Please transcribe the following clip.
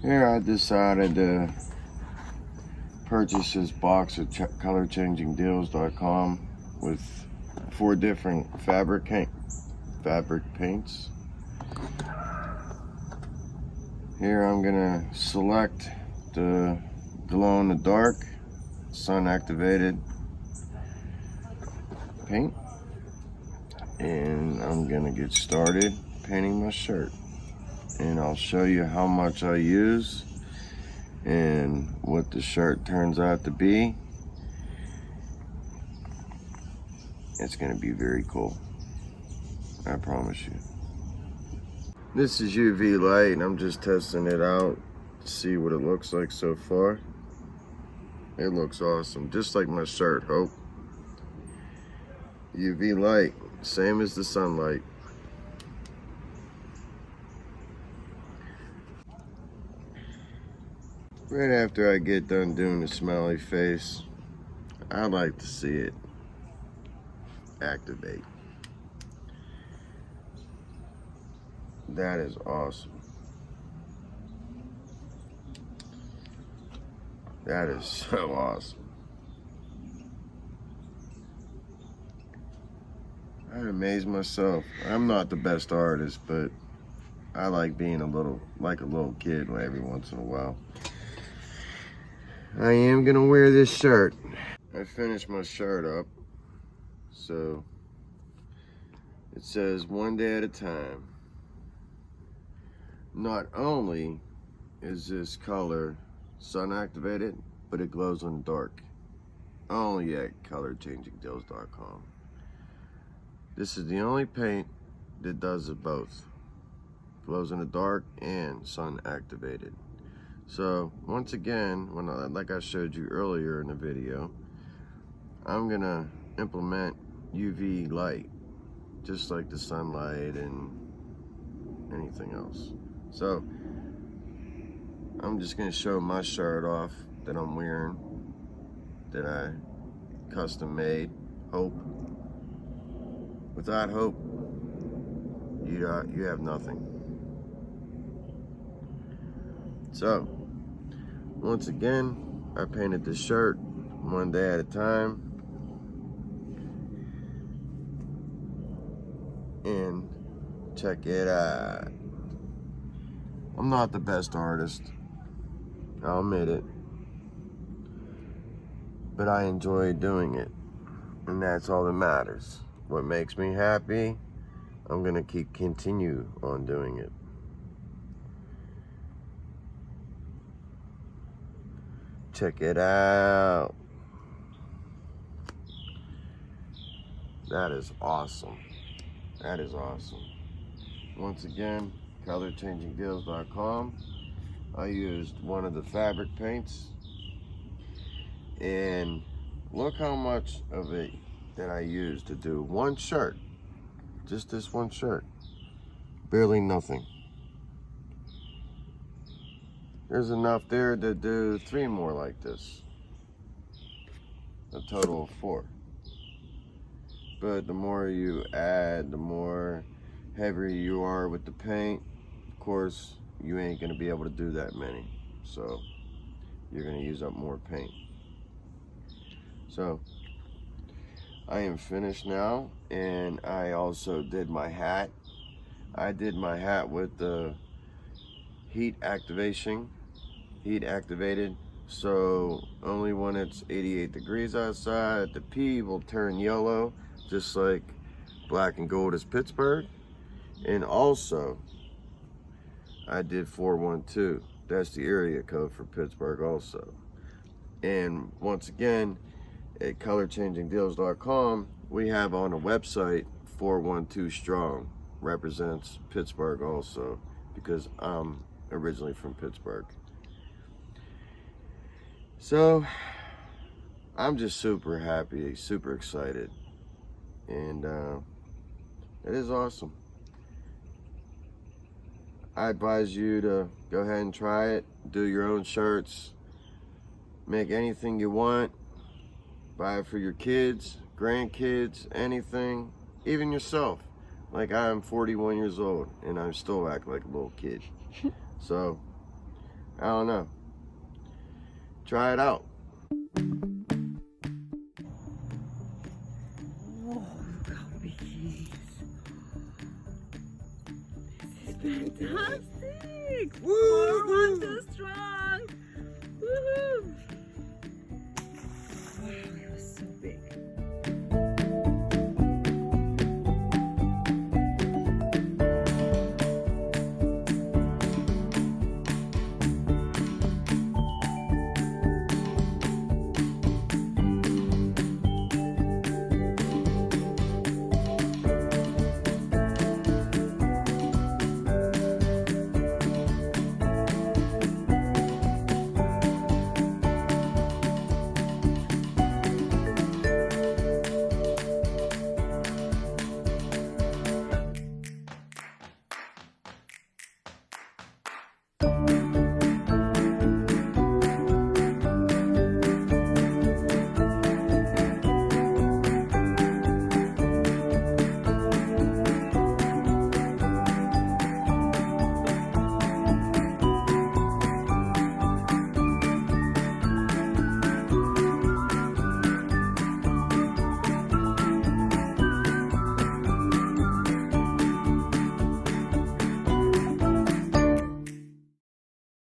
Here I decided to purchase this box of colorchangingdeals.com with 4 different fabric paints. Here I'm gonna select the glow in the dark sun activated paint, and I'm gonna get started painting my shirt, and I'll show you how much I use and what the shirt turns out to be. It's gonna be very cool, I promise you. This is UV light, and I'm just testing it out to see what it looks like so far. It looks awesome, just like my shirt, Hope. UV light, same as the sunlight. Right after I get done doing the smiley face, I like to see it activate. That is awesome. That is so awesome. I amaze myself. I'm not the best artist, but I like being like a little kid every once in a while. I am gonna wear this shirt. I finished my shirt up, so it says one day at a time. Not only is this color sun activated, but it glows in the dark. Only at colorchangingdeals.com. This is the only paint that does it both. Glows in the dark and sun activated. So once again, like I showed you earlier in the video, I'm gonna implement UV light, just like the sunlight and anything else. So I'm just gonna show my shirt off that I'm wearing, that I custom made. Hope. Without hope, you have nothing. So once again, I painted this shirt one day at a time, and check it out. I'm not the best artist, I'll admit it, but I enjoy doing it, and that's all that matters. What makes me happy, I'm gonna continue on doing it. Check it out. That is awesome. That is awesome. Once again, colorchangingdeals.com. I used one of the fabric paints, and look how much of it that I used to do one shirt. Just this one shirt. Barely nothing. There's enough there to do 3 more like this. A total of 4. But the more you add, the more heavy you are with the paint. Of course, you ain't gonna be able to do that many. So you're gonna use up more paint. So I am finished now, and I also did my hat. I did my hat with the heat activated, so only when it's 88 degrees outside, the P will turn yellow, just like black and gold is Pittsburgh. And also, I did 412. That's the area code for Pittsburgh also. And once again, at colorchangingdeals.com, we have on the website 412 strong, represents Pittsburgh also, because I'm originally from Pittsburgh. So I'm just super happy, super excited, and it is awesome. I advise you to go ahead and try it. Do your own shirts, make anything you want, buy it for your kids, grandkids, anything, even yourself. Like, I'm 41 years old and I still act like a little kid. So I don't know. Try it out. Oh, look how big he is. This is fantastic. Woo! 4 months strong. Woohoo!